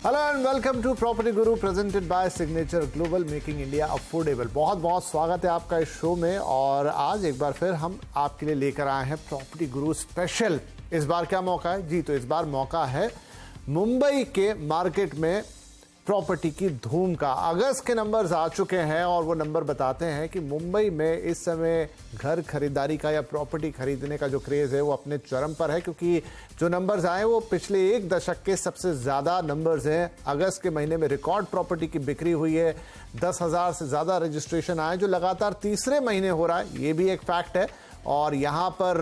Hello and welcome to Property Guru presented by Signature Global, making India affordable. बहुत बहुत स्वागत है आपका इस शो में। और आज एक बार फिर हम आपके लिए लेकर आए हैं प्रॉपर्टी गुरु स्पेशल। इस बार क्या मौका है जी? तो इस बार मौका है मुंबई के मार्केट में प्रॉपर्टी की धूम का। अगस्त के नंबर्स आ चुके हैं और वो नंबर बताते हैं कि मुंबई में इस समय घर खरीदारी का या प्रॉपर्टी खरीदने का जो क्रेज़ है वो अपने चरम पर है, क्योंकि जो नंबर्स आए वो पिछले एक दशक के सबसे ज़्यादा नंबर्स हैं। अगस्त के महीने में रिकॉर्ड प्रॉपर्टी की बिक्री हुई है, 10,000 से ज़्यादा रजिस्ट्रेशन आए, जो लगातार तीसरे महीने हो रहा है, ये भी एक फैक्ट है। और यहाँ पर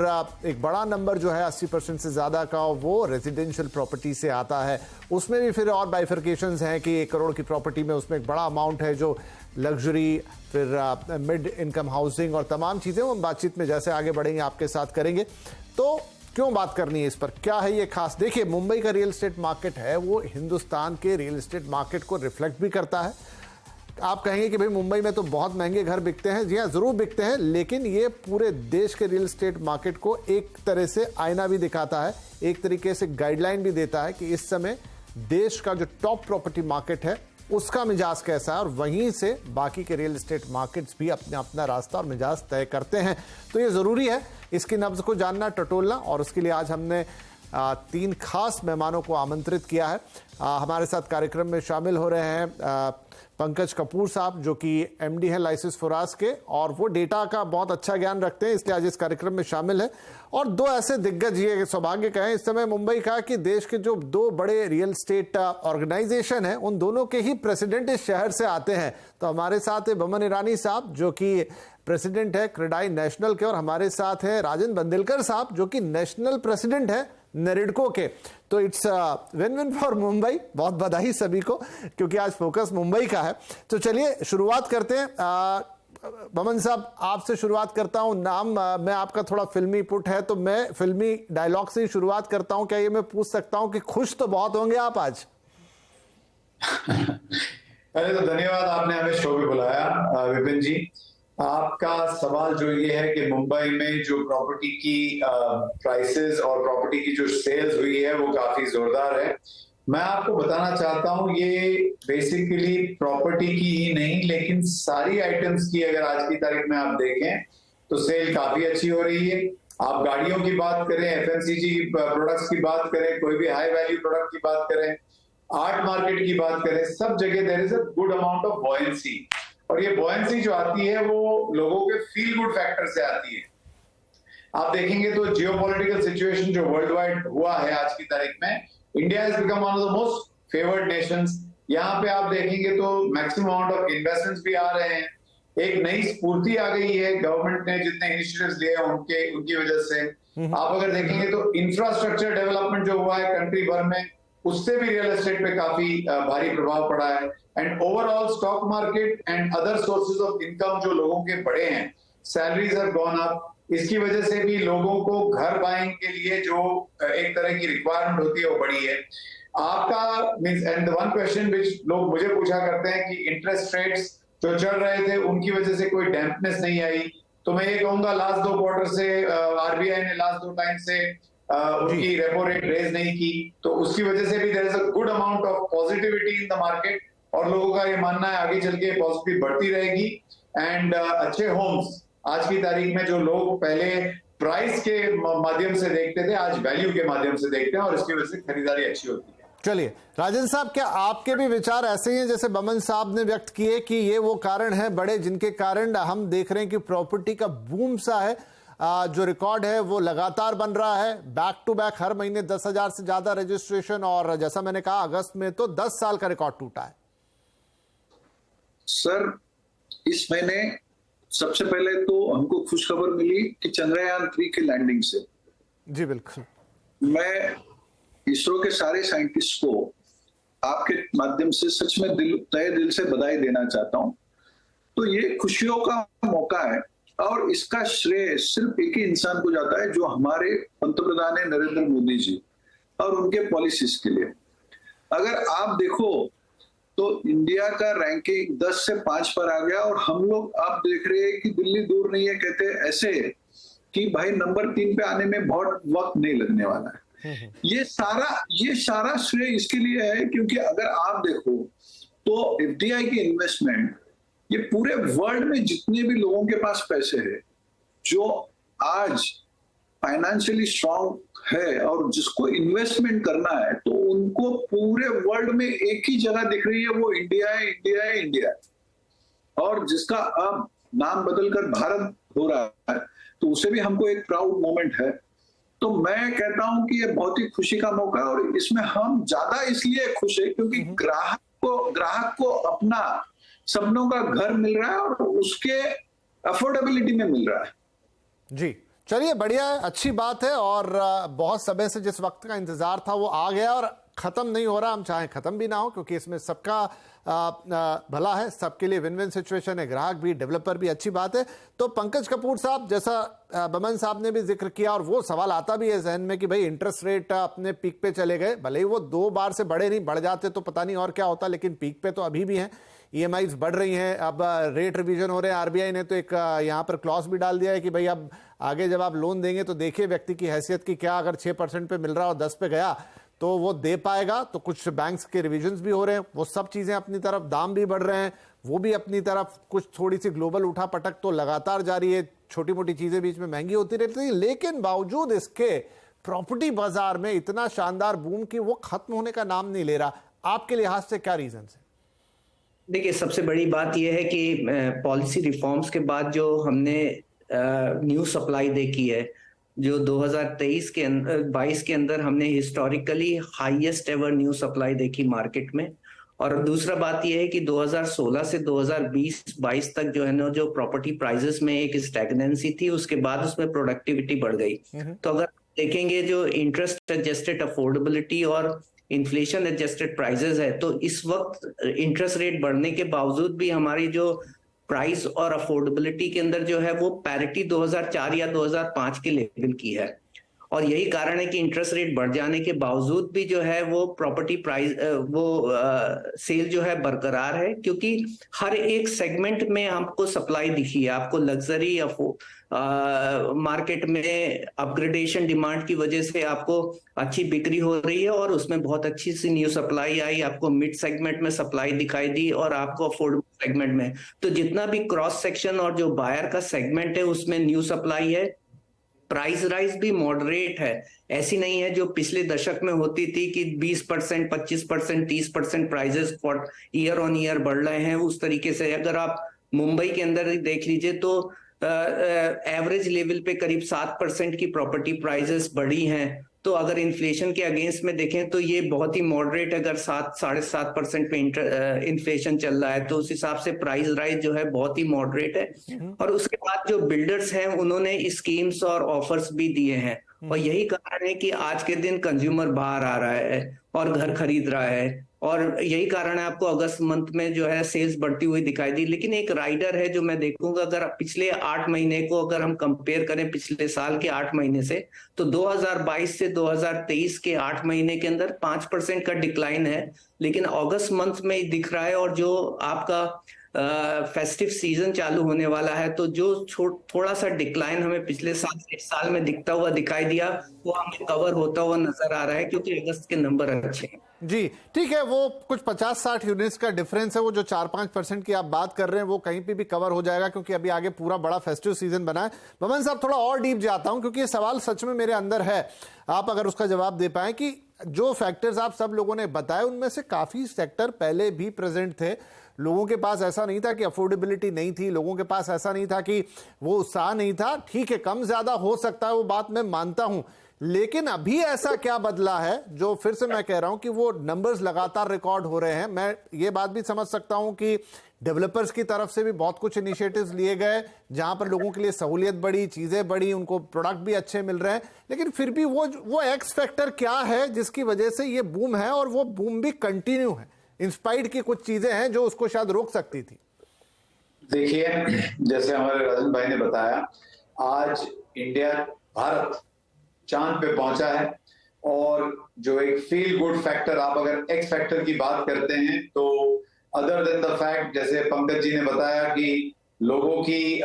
एक बड़ा नंबर जो है 80% से ज़्यादा का वो रेजिडेंशियल प्रॉपर्टी से आता है। उसमें भी फिर और बाइफर्केशंस हैं कि 1 करोड़ की प्रॉपर्टी में उसमें एक बड़ा अमाउंट है जो लग्जरी, फिर मिड इनकम हाउसिंग और तमाम चीज़ें वो हम बातचीत में जैसे आगे बढ़ेंगे आपके साथ करेंगे। तो क्यों बात करनी है इस पर, क्या है ये खास? देखिए, मुंबई का रियल एस्टेट मार्केट है वो हिंदुस्तान के रियल एस्टेट मार्केट को रिफ्लेक्ट भी करता है। आप कहेंगे कि भाई मुंबई में तो बहुत महंगे घर बिकते हैं। जी हाँ, जरूर बिकते हैं, लेकिन ये पूरे देश के रियल एस्टेट मार्केट को एक तरह से आईना भी दिखाता है, एक तरीके से गाइडलाइन भी देता है कि इस समय देश का जो टॉप प्रॉपर्टी मार्केट है उसका मिजाज कैसा है, और वहीं से बाकी के रियल एस्टेट मार्केट्स भी अपना अपना रास्ता और मिजाज तय करते हैं। तो ये ज़रूरी है इसकी नब्ज को जानना, टटोलना, और उसके लिए आज हमने 3 खास मेहमानों को आमंत्रित किया है। हमारे साथ कार्यक्रम में शामिल हो रहे हैं पंकज कपूर साहब, जो कि एमडी हैं लाइसेंस फराज के, और वो डेटा का बहुत अच्छा ज्ञान रखते हैं, इसलिए आज इस कार्यक्रम में शामिल है। और 2 ऐसे दिग्गज, ये सौभाग्य का है इस समय मुंबई का कि देश के जो 2 बड़े रियल एस्टेट ऑर्गेनाइजेशन हैं उन दोनों के ही प्रेसिडेंट इस शहर से आते हैं। तो हमारे साथ है बमन ईरानी साहब, जो कि प्रेसिडेंट है क्रेडाई नेशनल के, और हमारे साथ है राजन बंदिलकर साहब, जो कि नेशनल प्रेसिडेंट है नेरिडको के। तो it's win win for Mumbai. बहुत बधाई सभी को, क्योंकि आज फोकस मुंबई का है। तो चलिए शुरुआत करते हैं। बमन साहब, आपसे शुरुआत करता हूं। नाम मैं आपका थोड़ा फिल्मी पुट है, तो मैं फिल्मी डायलॉग से ही शुरुआत करता हूं। क्या ये मैं पूछ सकता हूं कि खुश तो बहुत होंगे आप आज? पहले तो धन्यवाद, आपने हमें शो पे बुलाया विपिन जी। आपका सवाल जो ये है कि मुंबई में जो प्रॉपर्टी की प्राइसेस और प्रॉपर्टी की जो सेल्स हुई है वो काफी जोरदार है। मैं आपको बताना चाहता हूँ, ये बेसिकली प्रॉपर्टी की ही नहीं, लेकिन सारी आइटम्स की अगर आज की तारीख में आप देखें तो सेल काफी अच्छी हो रही है। आप गाड़ियों की बात करें, एफएमसीजी प्रोडक्ट्स की बात करें, कोई भी हाई वैल्यू प्रोडक्ट की बात करें, आर्ट मार्केट की बात करें, सब जगह there is a good amount of buoyancy. और ये बॉयंसी जो आती है वो लोगों के फील गुड फैक्टर से आती है। आप देखेंगे तो जियोपॉलिटिकल सिचुएशन जो वर्ल्ड वाइड हुआ है आज की तारीख में, India has become one of the most favoured Nations. यहाँ पे आप देखेंगे तो मैक्सिमम अमाउंट ऑफ इन्वेस्टमेंट्स भी आ रहे हैं। एक नई स्फूर्ति आ गई है, गवर्नमेंट ने जितने इनिशिएटिव्स लिए हैं उनकी वजह से। आप अगर देखेंगे तो इंफ्रास्ट्रक्चर डेवलपमेंट जो हुआ है कंट्री भर में, उससे भी रियल एस्टेट पे काफी भारी प्रभाव पड़ा है। And overall stock market and other sources of income जो लोगों के बढ़े हैं, सैलरीज हैव गॉन अप। इसकी वजह से भी लोगों को घर बाइंग के लिए जो एक तरह की रिक्वायरमेंट होती है वो बढ़ी है। आपका means and one question which लोग मुझे पूछा करते हैं कि इंटरेस्ट रेट्स जो चल रहे थे उनकी वजह से कोई डैम्पनेस नहीं आई। तो मैं ये कहूंगा, लास्ट 2 क्वार्टर से आरबीआई ने लास्ट 2 टाइम से उनकी रेपो रेट रेज नहीं की, तो उसकी वजह से भी there is a good amount of positivity in the market. और लोगों का ये मानना है आगे चल के पॉजिटिव बढ़ती रहेगी। एंड अच्छे होम्स आज की तारीख में जो लोग पहले प्राइस के माध्यम से देखते थे, आज वैल्यू के माध्यम से देखते हैं, और इसकी वजह से खरीदारी अच्छी होती है। चलिए राजन साहब, क्या आपके भी विचार ऐसे ही हैं जैसे बमन साहब ने व्यक्त किए कि ये वो कारण है बड़े जिनके कारण हम देख रहे हैं कि प्रॉपर्टी का बूम सा है, जो रिकॉर्ड है वो लगातार बन रहा है, बैक टू बैक हर महीने 10,000 से ज्यादा रजिस्ट्रेशन, और जैसा मैंने कहा अगस्त में तो 10 साल का रिकॉर्ड टूटा है? सर, इस महीने सबसे पहले तो हमको खुशखबर मिली कि चंद्रयान 3 की लैंडिंग से। जी बिल्कुल। मैं इसरो के सारे साइंटिस्ट को आपके माध्यम से सच में तहे दिल से बधाई देना चाहता हूं। तो ये खुशियों का मौका है, और इसका श्रेय सिर्फ एक ही इंसान को जाता है, जो हमारे पंतप्रधान है नरेंद्र मोदी जी, और उनके पॉलिसीज के लिए। अगर आप देखो तो इंडिया का रैंकिंग 10 से 5 पर आ गया, और हम लोग आप देख रहे हैं कि दिल्ली दूर नहीं है, कहते ऐसे कि भाई नंबर 3 पे आने में बहुत वक्त नहीं लगने वाला है। ये सारा श्रेय इसके लिए है क्योंकि अगर आप देखो तो एफडीआई की इन्वेस्टमेंट, ये पूरे वर्ल्ड में जितने भी लोगों के पास पैसे है जो आज फाइनेंशियली स्ट्रांग है और जिसको इन्वेस्टमेंट करना है, तो उनको पूरे वर्ल्ड में एक ही जगह दिख रही है, वो इंडिया है, इंडिया है, इंडिया है। और जिसका अब नाम बदलकर भारत हो रहा है, तो उसे भी हमको एक प्राउड मोमेंट है। तो मैं कहता हूं कि ये बहुत ही खुशी का मौका है और इसमें हम ज्यादा इसलिए खुश है क्योंकि ग्राहक को अपना सपनों का घर मिल रहा है और उसके अफोर्डेबिलिटी में मिल रहा है। जी चलिए, बढ़िया है, अच्छी बात है। और बहुत समय से जिस वक्त का इंतजार था वो आ गया और खत्म नहीं हो रहा। हम चाहें खत्म भी ना हो क्योंकि इसमें सबका भला है, सबके लिए विन विन सिचुएशन है, ग्राहक भी, डेवलपर भी, अच्छी बात है। तो पंकज कपूर साहब, जैसा बमन साहब ने भी जिक्र किया और वो सवाल आता भी है जहन में कि भाई इंटरेस्ट रेट अपने पीक पे चले गए, भले ही वो 2 बार से बढ़े नहीं, बढ़ जाते तो पता नहीं और क्या होता, लेकिन पीक पे तो अभी भी हैं। ईएमआईज बढ़ रही हैं, अब रेट रिवीजन हो रहे हैं। आरबीआई ने तो एक यहाँ पर क्लॉज भी डाल दिया है कि भाई अब आगे जब आप लोन देंगे तो देखिए व्यक्ति की हैसियत की क्या, अगर 6% पे मिल रहा और 10 पे गया तो वो दे पाएगा। तो कुछ बैंक्स के रिविजन्स भी हो रहे हैं, वो सब चीजें अपनी तरफ, दाम भी बढ़ रहे हैं वो भी अपनी तरफ, कुछ थोड़ी सी ग्लोबल उठा पटक तो लगातार जारी है, छोटी मोटी चीजें बीच में महंगी होती रहती है। लेकिन बावजूद इसके प्रॉपर्टी बाजार में इतना शानदार बूम की वो खत्म होने का नाम नहीं ले रहा। आपके लिहाज से क्या रीजन है? देखिए, सबसे बड़ी बात यह है कि पॉलिसी रिफॉर्म्स के बाद जो हमने न्यू सप्लाई देखी है, जो 2023 के 22 के अंदर हमने historically highest ever new supply देखी मार्केट में। और दूसरा बात यह है कि 2016 से 2020-22 तक जो है ना, जो प्रॉपर्टी प्राइसेस में एक स्टैग्नेंसी थी, उसके बाद उसमें प्रोडक्टिविटी बढ़ गई। तो अगर देखेंगे जो इंटरेस्ट एडजस्टेड अफोर्डेबिलिटी और इन्फ्लेशन एडजस्टेड प्राइसेस है, तो इस वक्त इंटरेस्ट रेट बढ़ने के बावजूद भी हमारी जो प्राइस और अफोर्डेबिलिटी के अंदर जो है वो पैरिटी 2004 या 2005 के लेवल की है। और यही कारण है कि इंटरेस्ट रेट बढ़ जाने के बावजूद भी जो है वो प्रॉपर्टी प्राइस सेल जो है बरकरार है, क्योंकि हर एक सेगमेंट में आपको सप्लाई दिखी है। आपको लग्जरी मार्केट में अपग्रेडेशन डिमांड की वजह से आपको अच्छी बिक्री हो रही है और उसमें बहुत अच्छी सी न्यू सप्लाई आई। आपको मिड सेगमेंट में सप्लाई दिखाई दी और आपको अफोर्डेबल सेगमेंट में, तो जितना भी क्रॉस सेक्शन और जो बायर का सेगमेंट है उसमें न्यू सप्लाई है। प्राइस राइज भी मॉडरेट है, ऐसी नहीं है जो पिछले दशक में होती थी कि 20%, 25%, 30% प्राइजेस ईयर ऑन ईयर बढ़ रहे हैं। उस तरीके से अगर आप मुंबई के अंदर देख लीजिए तो एवरेज लेवल पे करीब 7% की प्रॉपर्टी प्राइजेस बढ़ी हैं। तो अगर इन्फ्लेशन के अगेंस्ट में देखें तो ये बहुत ही मॉडरेट, अगर 7-7.5% पे इन्फ्लेशन चल रहा है तो उस हिसाब से प्राइस राइज जो है बहुत ही मॉडरेट है। और उसके बाद जो बिल्डर्स हैं उन्होंने स्कीम्स और ऑफर्स भी दिए हैं, और यही कारण है कि आज के दिन कंज्यूमर बाहर आ रहा है और घर खरीद रहा है। और यही कारण है आपको अगस्त मंथ में जो है सेल्स बढ़ती हुई दिखाई दी। लेकिन एक राइडर है जो मैं देखूंगा, अगर पिछले 8 महीने को अगर हम कंपेयर करें पिछले साल के 8 महीने से, तो 2022 से 2023 के 8 महीने के अंदर 5% का डिक्लाइन है। लेकिन अगस्त मंथ में दिख रहा है, और जो आपका फेस्टिव सीजन चालू होने वाला है तो जो थोड़ा सा डिक्लाइन हमें पिछले साल में दिखता हुआ दिखाई दिया वो हमें कवर होता हुआ नजर आ रहा है, क्योंकि अगस्त के नंबर अच्छे हैं। जी ठीक है, वो कुछ 50-60 यूनिट्स का डिफरेंस है, वो जो 4-5% की आप बात कर रहे हैं वो कहीं पे भी कवर हो जाएगा, क्योंकि अभी आगे पूरा बड़ा फेस्टिव सीजन बना है। बमन साहब, थोड़ा और डीप जाता हूं क्योंकि ये सवाल सच में मेरे अंदर है, आप अगर उसका जवाब दे पाए कि जो फैक्टर्स आप सब लोगों ने बताए उनमें से काफी सेक्टर पहले भी प्रेजेंट थे। लोगों के पास ऐसा नहीं था कि अफोर्डेबिलिटी नहीं थी, लोगों के पास ऐसा नहीं था कि वो उत्साह नहीं था। ठीक है, कम ज्यादा हो सकता है, वो बात मैं मानता हूं, लेकिन अभी ऐसा क्या बदला है जो फिर से मैं कह रहा हूं कि वो नंबर्स लगातार रिकॉर्ड हो रहे हैं। मैं ये बात भी समझ सकता हूं कि डेवलपर्स की तरफ से भी बहुत कुछ इनिशिएटिव्स लिए गए जहां पर लोगों के लिए सहूलियत बढ़ी, चीजें बढ़ी, उनको प्रोडक्ट भी अच्छे मिल रहे हैं, लेकिन फिर भी वो एक्स फैक्टर क्या है जिसकी वजह से ये बूम है और वो बूम भी कंटिन्यू है, इंस्पायर्ड की कुछ चीजें हैं जो उसको शायद रोक सकती थी? देखिए, जैसे हमारे राजन भाई ने बताया, आज इंडिया, भारत चांद पे पहुंचा है, और जो एक फील गुड फैक्टर, आप अगर एक्स फैक्टर की बात करते हैं तो अदर देन द फैक्ट, जैसे पंकज जी ने बताया कि लोगों की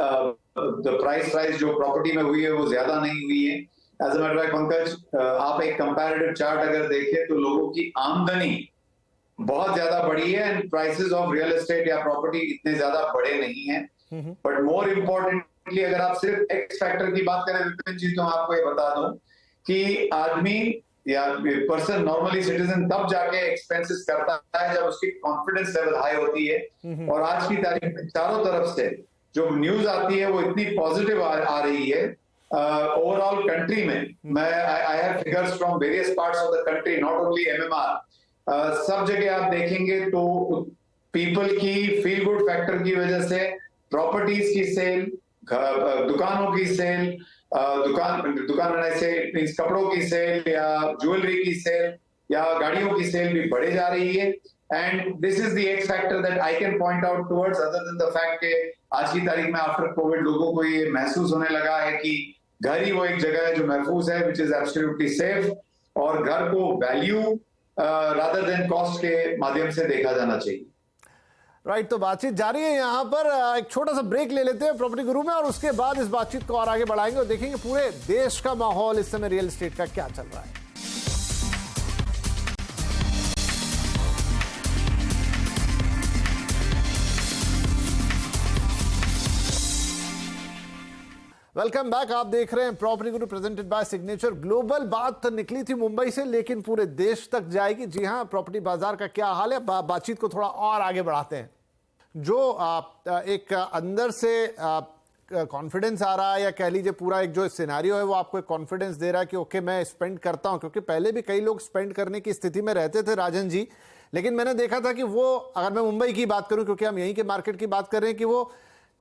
प्राइस राइज जो प्रॉपर्टी में हुई है वो ज्यादा नहीं हुई है, as a matter of Pankaj, आप एक कंपैरेटिव चार्ट अगर देखें तो लोगों की आमदनी बहुत ज्यादा बढ़ी है and prices of real estate या प्रॉपर्टी इतने ज्यादा बढ़े नहीं हैं। बट मोर इम्पोर्टेंटली अगर आप सिर्फ एक्स फैक्टर की बात करें विपिन जी, तो मैं आपको ये बता दूं कि आदमी या पर्सन, नॉर्मली सिटीजन, तब जाके एक्सपेंसेस करता है जब उसकी कॉन्फिडेंस लेवल हाई होती है। और आज की तारीख में चारों तरफ से जो न्यूज आती है वो इतनी पॉजिटिव आ रही है ओवरऑल कंट्री में। मैं I have figures from various parts of the country, not only MMR. सब जगह आप देखेंगे तो पीपल की फील गुड फैक्टर की वजह से प्रॉपर्टीज की सेल, दुकानों की सेल, दुकान ऐसे मींस कपड़ों की सेल या ज्वेलरी की सेल या गाड़ियों की सेल भी बढ़े जा रही है। And this is the x factor that I can point out towards, other than the fact के आज की तारीख में आफ्टर कोविड लोगों को ये महसूस होने लगा है कि घर ही वो एक जगह है जो महफूज है, विच इज एब्सोल्युटली सेफ, और घर को वैल्यू रादर देन कॉस्ट के माध्यम से देखा जाना चाहिए। राइट, तो बातचीत जारी है। यहाँ पर एक छोटा सा ब्रेक ले लेते हैं प्रॉपर्टी गुरु में, और उसके बाद इस बातचीत को और आगे बढ़ाएंगे और देखेंगे पूरे देश का माहौल इस समय रियल एस्टेट का क्या चल रहा है। Welcome back. आप देख रहे हैं property Guru presented by Signature global. बात निकली थी मुंबई से, लेकिन पूरे देश तक जाएगी। जी हां, प्रॉपर्टी बाजार का क्या हाल है, बातचीत को थोड़ा और आगे बढ़ाते हैं। जो एक अंदर से कॉन्फिडेंस आ रहा है, या कह लीजिए पूरा एक जो सिनेरियो है वो आपको एक कॉन्फिडेंस दे रहा है कि ओके मैं स्पेंड करता हूं, क्योंकि पहले भी कई लोग स्पेंड करने की स्थिति में रहते थे राजन जी, लेकिन मैंने देखा था कि वो, अगर मैं मुंबई की बात करूं क्योंकि हम यहीं के मार्केट की बात कर रहे हैं, कि वो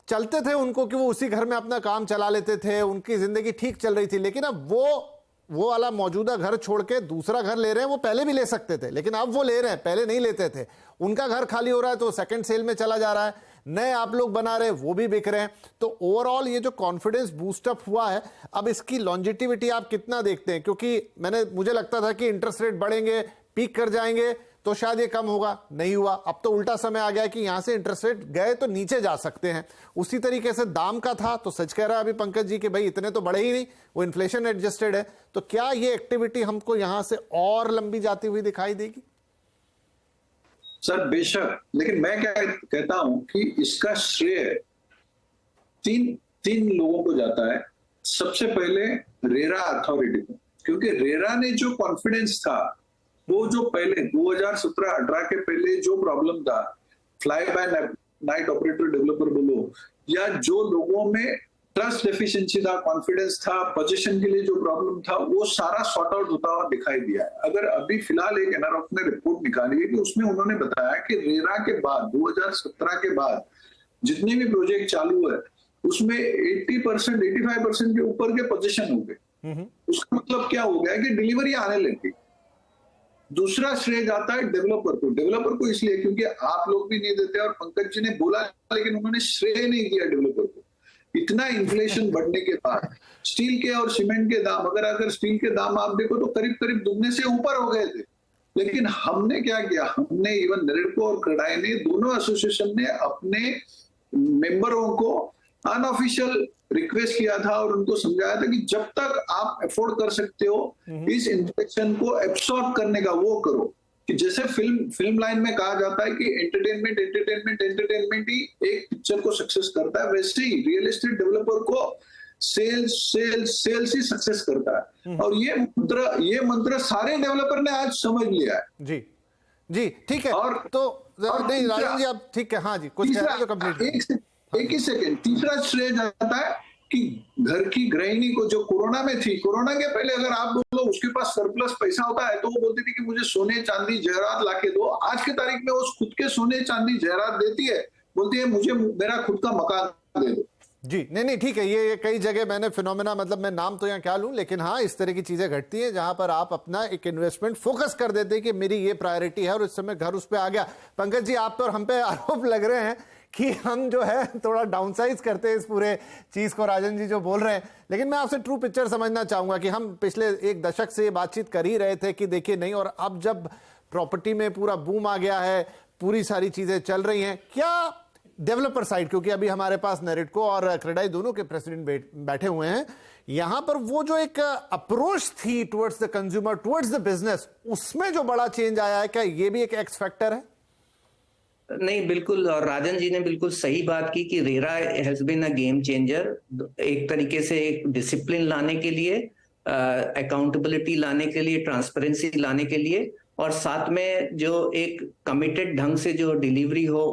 चलते थे उनको कि वो उसी घर में अपना काम चला लेते थे, उनकी जिंदगी ठीक चल रही थी। लेकिन अब वो वाला मौजूदा घर छोड़ के दूसरा घर ले रहे हैं। वो पहले भी ले सकते थे, लेकिन अब वो ले रहे हैं, पहले नहीं लेते थे। उनका घर खाली हो रहा है तो सेकंड सेल में चला जा रहा है, नए आप लोग बना रहे हैं, वो भी बिक रहे हैं। तो ओवरऑल ये जो कॉन्फिडेंस बूस्टअप हुआ है, अब इसकी लॉन्जिटिविटी आप कितना देखते हैं? क्योंकि मुझे लगता था कि इंटरेस्ट रेट बढ़ेंगे, पीक कर जाएंगे तो शायद ये कम होगा, नहीं हुआ। अब तो उल्टा समय आ गया कि यहां से इंटरेस्ट रेट गए तो नीचे जा सकते हैं। उसी तरीके से दाम का था तो सच कह रहा है अभी पंकज जी कि भाई इतने तो बढ़े ही नहीं, वो इन्फ्लेशन एडजस्टेड है। तो क्या ये एक्टिविटी हमको यहां से और लंबी जाती हुई दिखाई देगी? सर बेशक, लेकिन मैं क्या कहता हूं कि इसका श्रेय तीन लोगों को जाता है। सबसे पहले रेरा अथॉरिटी को, क्योंकि रेरा ने जो कॉन्फिडेंस था, वो जो पहले 2017-18 के पहले जो प्रॉब्लम था, fly bye night operator developer बोलो, या जो लोगों में ट्रस्ट डेफिशिएंसी था, कॉन्फिडेंस था, पोजीशन के लिए जो प्रॉब्लम था, वो सारा सॉर्ट आउट होता हुआ दिखाई दिया है। अगर अभी फिलहाल एक एनआरएफ ने रिपोर्ट निकाली है कि उसमें उन्होंने बताया कि रेरा के बाद 2017 के बाद जितने भी प्रोजेक्ट चालू है उसमें 80%, 85% के ऊपर के पोजीशन हो गए। उसका मतलब क्या हो गया कि डिलीवरी आने लगी। दूसरा श्रेय जाता है डेवलपर को इसलिए क्योंकि आप लोग भी नहीं देते और पंकज जी ने बोला, लेकिन उन्होंने श्रेय नहीं दिया डेवलपर को। इतना इन्फ्लेशन बढ़ने के बाद स्टील के और सीमेंट के दाम, अगर स्टील के दाम आप देखो तो करीब दुगने से ऊपर हो गए थे। लेकिन हमने क्या किया, हमने इवन नेरेडको और क्रेडाई ने, दोनों एसोसिएशन ने अपने मेंबरों को अनऑफिशियल रिक्वेस्ट किया था और उनको समझाया था कि जब तक आप अफोर्ड कर सकते हो इस इन्फ्लेशन को एब्सॉर्ब करने का, वो करो। कि जैसे फिल्म लाइन में कहा जाता है कि एंटरटेनमेंट ही एक पिक्चर को सक्सेस करता है, वैसे ही रियल एस्टेट डेवलपर को सेल्स ही सक्सेस करता है। और ये मंत्र सारे डेवलपर ने आज समझ लिया है। जी ठीक है। और तो नहीं राजन जी आप ठीक है, हाँ जी कुछ कह रहे हैं तो कंप्लीट। एक ही सेकेंड। तीसरा श्रेय जाता है कि घर की गृहिणी को, जो कोरोना में थी, कोरोना के पहले अगर आप बोलो उसके पास सरप्लस पैसा होता है तो वो बोलती थी कि मुझे सोने चांदी जहरात लाके दो। आज के तारीख में वो खुद के सोने चांदी जहरात देती है, बोलती है मुझे मेरा खुद का मकान दे दो। जी नहीं ठीक है, ये कई जगह मैंने फिनोमेना, मतलब मैं नाम तो यहाँ क्या लूं, लेकिन हाँ इस तरह की चीजें घटती हैं जहां पर आप अपना एक इन्वेस्टमेंट फोकस कर देते हैं कि मेरी ये प्रायोरिटी है और इस समय घर उस पर आ गया। पंकज जी आप तो और हम पे आरोप लग रहे हैं कि हम जो है थोड़ा डाउनसाइज करते हैं इस पूरे चीज को, राजन जी जो बोल रहे हैं। लेकिन मैं आपसे ट्रू पिक्चर समझना चाहूंगा कि हम पिछले एक दशक से ये बातचीत कर ही रहे थे कि देखिए नहीं, और अब जब प्रॉपर्टी में पूरा बूम आ गया है, पूरी सारी चीजें चल रही हैं, क्या डेवलपर साइड, क्योंकि अभी हमारे पास नरेटको और क्रेडाई दोनों के प्रेसिडेंट बैठे हुए हैं, यहां पर वो जो एक अप्रोच थी towards the consumer, towards the business, उसमें जो बड़ा चेंज आया है, क्या ये भी एक एक्स फैक्टर है? नहीं, बिल्कुल, और राजन जी ने बिल्कुल सही बात की कि RERA has been a game changer, एक तरीके से एक डिसिप्लिन लाने के लिए, अकाउंटेबिलिटी लाने के लिए, ट्रांसपेरेंसी लाने के लिए, और साथ में जो एक कमिटेड ढंग से जो डिलीवरी हो,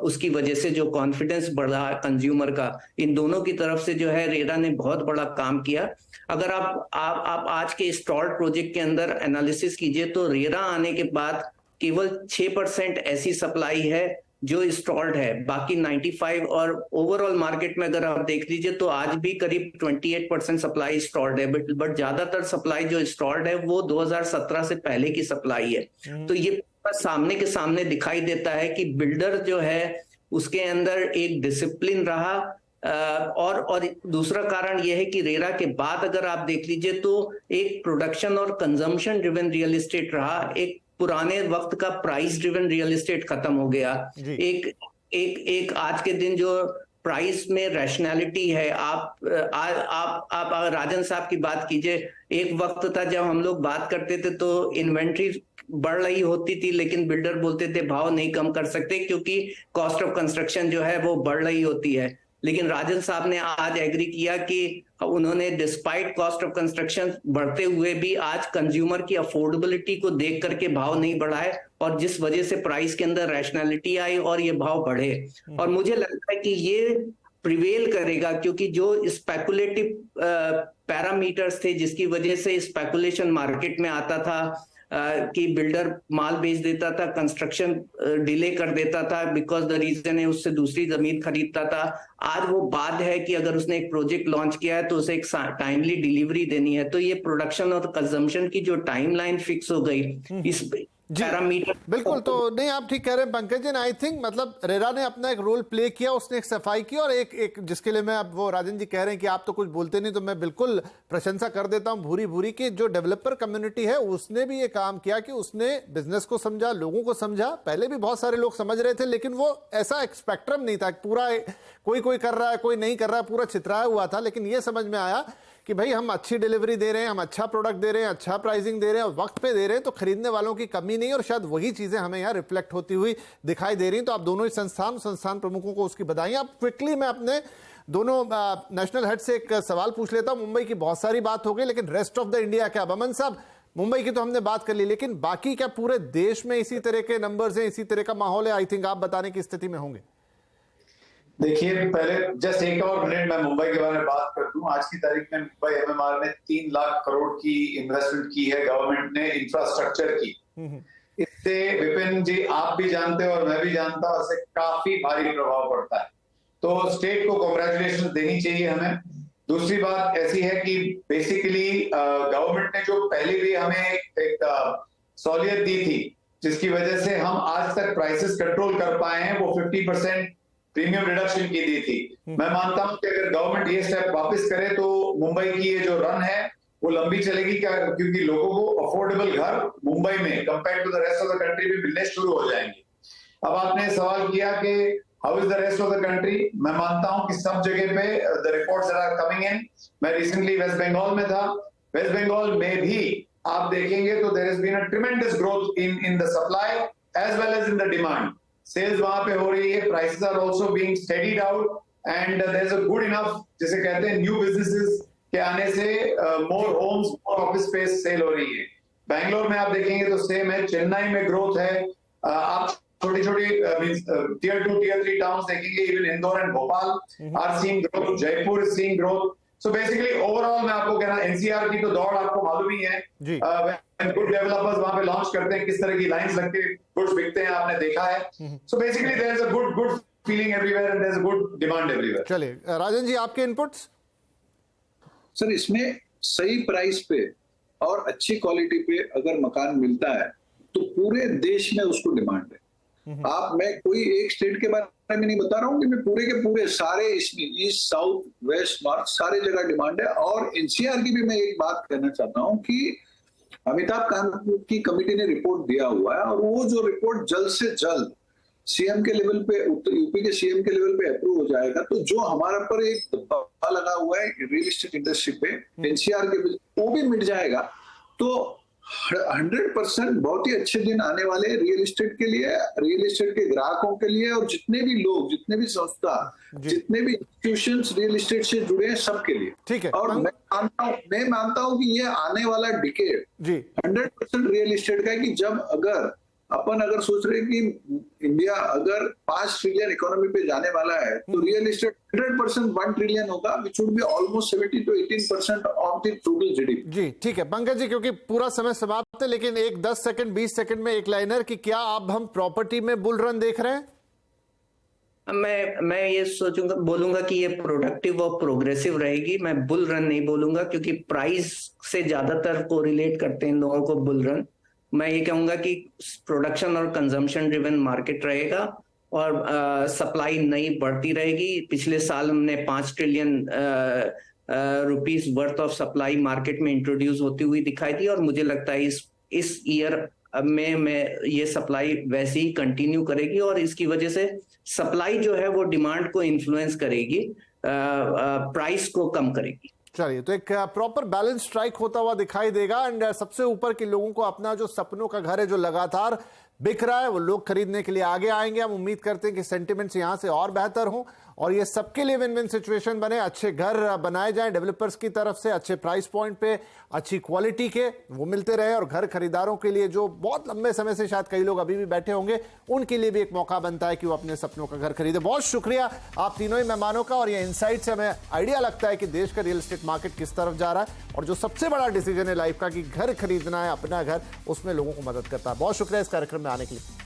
उसकी वजह से जो कॉन्फिडेंस बढ़ा कंज्यूमर का, इन दोनों की तरफ से जो है रेरा ने बहुत बड़ा काम किया। अगर आप आज के स्टॉल्ड प्रोजेक्ट के अंदर एनालिसिस कीजिए तो रेरा आने के बाद केवल 6% ऐसी सप्लाई है जो इंस्टॉल्ड है, बाकी 95, और ओवरऑल मार्केट में अगर आप देख लीजिए तो आज भी करीब 28% सप्लाई इंस्टॉल्ड है, बट ज्यादातर सप्लाई जो इंस्टॉल्ड है वो 2017 से पहले की सप्लाई है। तो ये सामने के सामने दिखाई देता है कि बिल्डर जो है उसके अंदर एक डिसिप्लिन रहा, और दूसरा कारण यह है कि रेरा के बाद अगर आप देख लीजिए तो एक प्रोडक्शन और कंजम्पशन ड्रिवन रियल एस्टेट रहा, एक पुराने वक्त का प्राइस ड्रिवन रियल एस्टेट खत्म हो गया। एक आज के दिन जो प्राइस में रैशनैलिटी है, आप राजन साहब की बात कीजिए, एक वक्त था जब हम लोग बात करते थे तो इन्वेंट्री बढ़ रही होती थी लेकिन बिल्डर बोलते थे भाव नहीं कम कर सकते क्योंकि कॉस्ट ऑफ कंस्ट्रक्शन जो है वो बढ़ रही होती है। लेकिन राजन साहब ने आज एग्री किया कि उन्होंने डिस्पाइट कॉस्ट ऑफ कंस्ट्रक्शन बढ़ते हुए भी आज कंज्यूमर की अफोर्डेबिलिटी को देख करके भाव नहीं बढ़ाए, और जिस वजह से प्राइस के अंदर रैशनैलिटी आई और ये भाव बढ़े। और मुझे लगता है कि ये प्रिवेल करेगा क्योंकि जो स्पेकुलेटिव पैरामीटर्स थे जिसकी वजह से स्पेकुलेशन मार्केट में आता था, कि बिल्डर माल बेच देता था, कंस्ट्रक्शन डिले कर देता था बिकॉज द रीजन है उससे दूसरी जमीन खरीदता था, आज वो बात है कि अगर उसने एक प्रोजेक्ट लॉन्च किया है तो उसे एक टाइमली डिलीवरी देनी है। तो ये प्रोडक्शन और कंजम्पशन की जो टाइमलाइन फिक्स हो गई इस पैरामीटर, बिल्कुल। तो नहीं, आप ठीक कह रहे हैं पंकज जी। आई थिंक मतलब रेरा ने अपना एक रोल प्ले किया, उसने एक सफाई की, और एक जिसके लिए मैं, अब वो राजन जी कह रहे हैं कि आप तो कुछ बोलते नहीं, तो मैं बिल्कुल प्रशंसा कर देता हूं भूरी भूरी की। जो डेवलपर कम्युनिटी है उसने भी ये काम किया कि उसने बिजनेस को समझा, लोगों को समझा। पहले भी बहुत सारे लोग समझ रहे थे लेकिन वो ऐसा एक स्पेक्ट्रम नहीं था, पूरा कोई कर रहा है कोई नहीं कर रहा है, पूरा छितराया हुआ था। लेकिन ये समझ में आया कि भाई हम अच्छी डिलीवरी दे रहे हैं, हम अच्छा प्रोडक्ट दे रहे हैं, अच्छा प्राइसिंग दे रहे हैं, वक्त पे दे रहे हैं, तो खरीदने वालों की कमी नहीं, और शायद वही चीजें हमें यहाँ रिफ्लेक्ट होती हुई दिखाई दे रही हैं। तो आप दोनों ही संस्थान प्रमुखों को उसकी बधाई। आप क्विकली, मैं अपने दोनों नेशनल हेड से एक सवाल पूछ लेता हूं। मुंबई की बहुत सारी बात हो गई, लेकिन रेस्ट ऑफ द इंडिया क्या? अमन साहब, मुंबई की तो हमने बात कर ली, लेकिन बाकी क्या पूरे देश में इसी तरह के नंबर्स हैं, इसी तरह का माहौल है? आई थिंक आप बताने की स्थिति में होंगे। देखिए, पहले जस्ट एक और मिनट मैं मुंबई के बारे में बात कर दूं। आज की तारीख में मुंबई एमएमआर ने 3 लाख करोड़ की इन्वेस्टमेंट की है गवर्नमेंट ने इंफ्रास्ट्रक्चर की। इससे विपिन जी आप भी जानते हो और मैं भी जानता हूं, इससे काफी भारी प्रभाव पड़ता है। तो स्टेट को कांग्रेचुलेशन देनी चाहिए हमें। दूसरी बात ऐसी है कि बेसिकली गवर्नमेंट ने जो पहले भी हमें एक सहूलियत दी थी जिसकी वजह से हम आज तक प्राइसेस कंट्रोल कर पाए हैं, वो 50% प्रीमियम रिडक्शन की दी थी। मैं मानता हूं कि अगर गवर्नमेंट ये स्टेप वापस करे तो मुंबई की ये जो रन है वो लंबी चलेगी, क्योंकि लोगों को अफोर्डेबल घर मुंबई में compare to the rest of the country में मिलने शुरू हो जाएंगे। अब आपने सवाल किया कि how is the rest of the country. मैं मानता हूं कि सब जगह पे the reports that are coming in, मैं रिसेंटली वेस्ट बंगाल में था, वेस्ट बंगाल में भी आप देखेंगे तो there has been a tremendous growth in the supply as well as in the demand. Sales वहां पे हो रही है, prices are also being steadied out, and there is a good enough, जिसे कहते हैं न्यू बिजनेसेस के आने से more homes, more office space sale हो रही है। बैंगलोर में आप देखेंगे तो सेम है, चेन्नई में ग्रोथ है, आप छोटी छोटी टियर 2 टियर 3 टाउन्स देखेंगे, even Indore and Bhopal are seeing growth, Jaipur is seeing growth. So basically overall मैं आपको कह रहा हूं, एनसीआर की तो दौड़ आपको मालूम ही है। गुड डेवलपर्स वहां पे लॉन्च करते हैं, किस तरह की लाइंस लग के गुड्स बिकते हैं, आपने देखा है। So basically there is a good feeling everywhere and there is a good demand everywhere. चलिए राजन जी, आपके इनपुट्स। सर, इसमें सही प्राइस पे और अच्छी क्वालिटी पे अगर मकान मिलता है तो पूरे देश में उसको डिमांड है। मैं कोई एक स्टेट के बारे में नहीं बता रहा हूं कि मैं पूरे के पूरे सारे ईस्ट, साउथ, वेस्ट, नॉर्थ सारे जगह डिमांड है। और एनसीआर की भी मैं एक बात कहना चाहता हूं कि अमिताभ कांत की कमेटी ने रिपोर्ट दिया हुआ है, और वो जो रिपोर्ट जल्द से जल्द सीएम के लेवल पे, यूपी के सीएम के लेवल पे अप्रूव हो जाएगा, तो जो हमारा पर एक दबाव लगा हुआ है रियल एस्टेट इंडस्ट्री पे एनसीआर के, वो भी मिट जाएगा। तो 100% बहुत ही अच्छे दिन आने वाले रियल एस्टेट के लिए, रियल एस्टेट के ग्राहकों के लिए, और जितने भी लोग, जितने भी संस्था, जितने भी इंस्टीट्यूशंस रियल एस्टेट से जुड़े हैं, सबके लिए। ठीक है। और मैं मानता हूं कि ये आने वाला डिकेड 100% रियल एस्टेट का है, कि जब अगर सोच रहे हैं कि इंडिया अगर 5 ट्रिलियन इकोनॉमी पे जाने वाला है, तो रियल एस्टेट 100% 1 ट्रिलियन होगा, which would be almost 70 to 18% of the total GDP। जी ठीक है पंकज जी, क्योंकि पूरा समय समाप्त है, लेकिन एक 10 सेकंड 20 सेकंड में एक लाइनर कि क्या अब हम प्रॉपर्टी में बुल रन देख रहे हैं? मैं ये बोलूंगा कि ये प्रोडक्टिव और प्रोग्रेसिव रहेगी। मैं बुल रन नहीं बोलूंगा, क्योंकि प्राइस से ज्यादातर कोरिलेट करते हैं इन लोगों को बुल रन। मैं ये कहूंगा कि प्रोडक्शन और कंजम्पशन ड्रिवन मार्केट रहेगा और सप्लाई नई बढ़ती रहेगी। पिछले साल हमने 5 trillion rupees worth of supply market में इंट्रोड्यूस होती हुई दिखाई दी, और मुझे लगता है इस ईयर में ये सप्लाई वैसे ही कंटिन्यू करेगी, और इसकी वजह से सप्लाई जो है वो डिमांड को इन्फ्लुएंस करेगी, प्राइस को कम करेगी। चलिए, तो एक प्रॉपर बैलेंस स्ट्राइक होता हुआ दिखाई देगा। एंड सबसे ऊपर के लोगों को अपना जो सपनों का घर है, जो लगातार बिक रहा है, वो लोग खरीदने के लिए आगे आएंगे। हम उम्मीद करते हैं कि सेंटिमेंट्स यहां से और बेहतर हों और ये सबके लिए विन विन सिचुएशन बने। अच्छे घर बनाए जाएं डेवलपर्स की तरफ से, अच्छे प्राइस पॉइंट पे, अच्छी क्वालिटी के, वो मिलते रहे। और घर खरीदारों के लिए, जो बहुत लंबे समय से शायद कई लोग अभी भी बैठे होंगे, उनके लिए भी एक मौका बनता है कि वो अपने सपनों का घर खरीदे। बहुत शुक्रिया आप तीनों ही मेहमानों का, और ये इनसाइट से हमें आइडिया लगता है कि देश का रियल एस्टेट मार्केट किस तरफ जा रहा है, और जो सबसे बड़ा डिसीजन है लाइफ का कि घर खरीदना है अपना घर, उसमें लोगों को मदद करता है। बहुत शुक्रिया इस कार्यक्रम में आने के लिए।